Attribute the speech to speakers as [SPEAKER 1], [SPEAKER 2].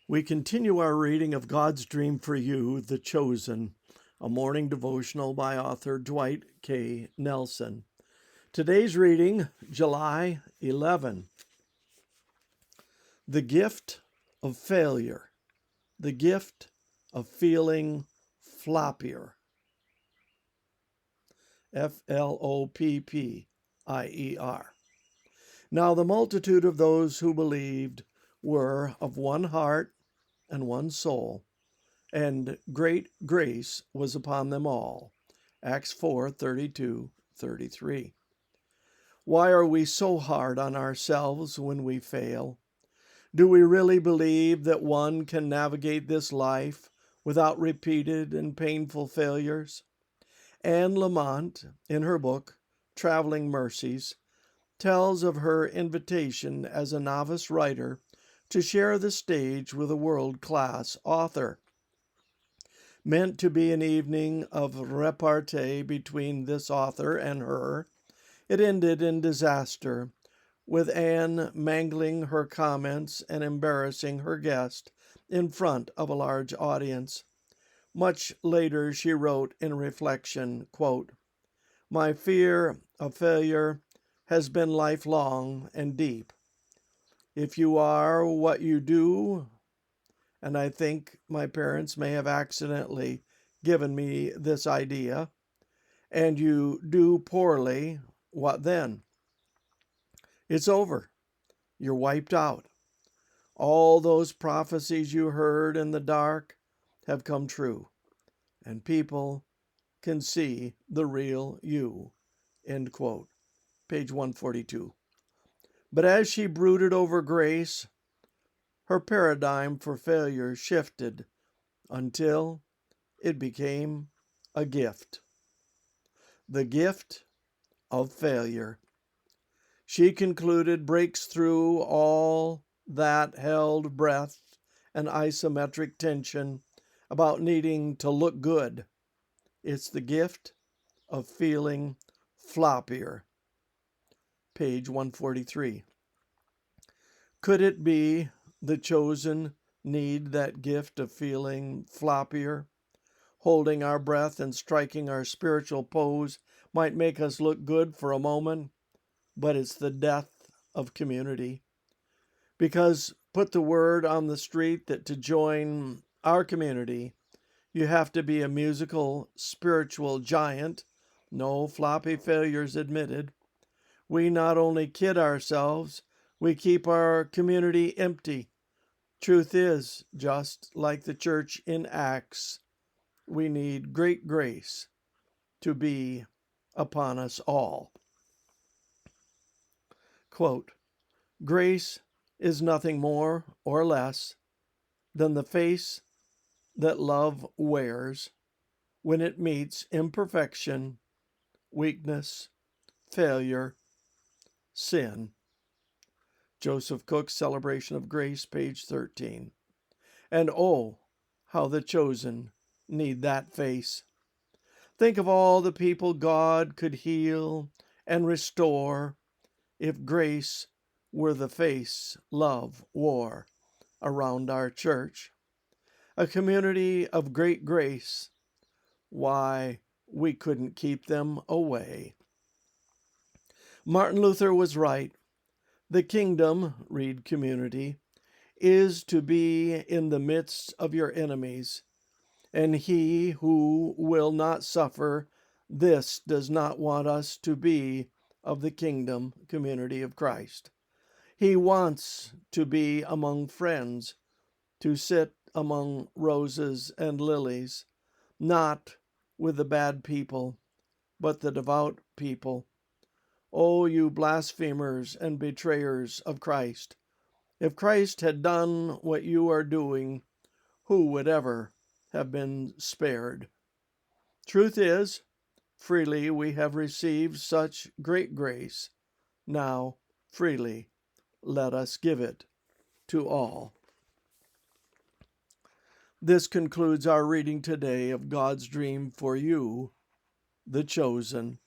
[SPEAKER 1] We continue our reading of God's Dream for You, The Chosen, a morning devotional by author Dwight K. Nelson. Today's reading, July 11. The gift of failure, the gift of feeling floppier. Floppier. Now the multitude of those who believed were of one heart and one soul, and great grace was upon them all. Acts 4:32-33. Why are we so hard on ourselves when we fail? Do we really believe that one can navigate this life without repeated and painful failures? Anne Lamott, in her book, Traveling Mercies, tells of her invitation as a novice writer to share the stage with a world-class author. Meant to be an evening of repartee between this author and her, it ended in disaster, with Anne mangling her comments and embarrassing her guest in front of a large audience. Much later she wrote in reflection, quote, "My fear of failure has been lifelong and deep. If you are what you do, and I think my parents may have accidentally given me this idea, and you do poorly, what then? It's over. You're wiped out. All those prophecies you heard in the dark have come true, and people can see the real you." End quote. Page 142. But as she brooded over grace, her paradigm for failure shifted until it became a gift. The gift of failure. She concluded breaks through all that held breath and isometric tension about needing to look good. It's the gift of feeling floppier. Page 143. Could it be the chosen need that gift of feeling floppier? Holding our breath and striking our spiritual pose might make us look good for a moment, but it's the death of community. Because put the word on the street that to join our community, you have to be a musical, spiritual giant, no floppy failures admitted. We not only kid ourselves, we keep our community empty. Truth is, just like the church in Acts, we need great grace to be upon us all. Quote, "Grace is nothing more or less than the face that love wears when it meets imperfection, weakness, failure, sin." Joseph Cook's Celebration of Grace, page 13. And oh, how the chosen need that face. Think of all the people God could heal and restore if grace were the face love wore around our church. A community of great grace. Why, we couldn't keep them away. Martin Luther was right. The kingdom, read community, is to be in the midst of your enemies, and he who will not suffer this does not want us to be of the kingdom community of Christ. He wants to be among friends, to sit among roses and lilies, not with the bad people, but the devout people. O you blasphemers and betrayers of Christ! If Christ had done what you are doing, who would ever have been spared? Truth is, freely we have received such great grace. Now, freely, let us give it to all. This concludes our reading today of God's Dream for You, The Chosen.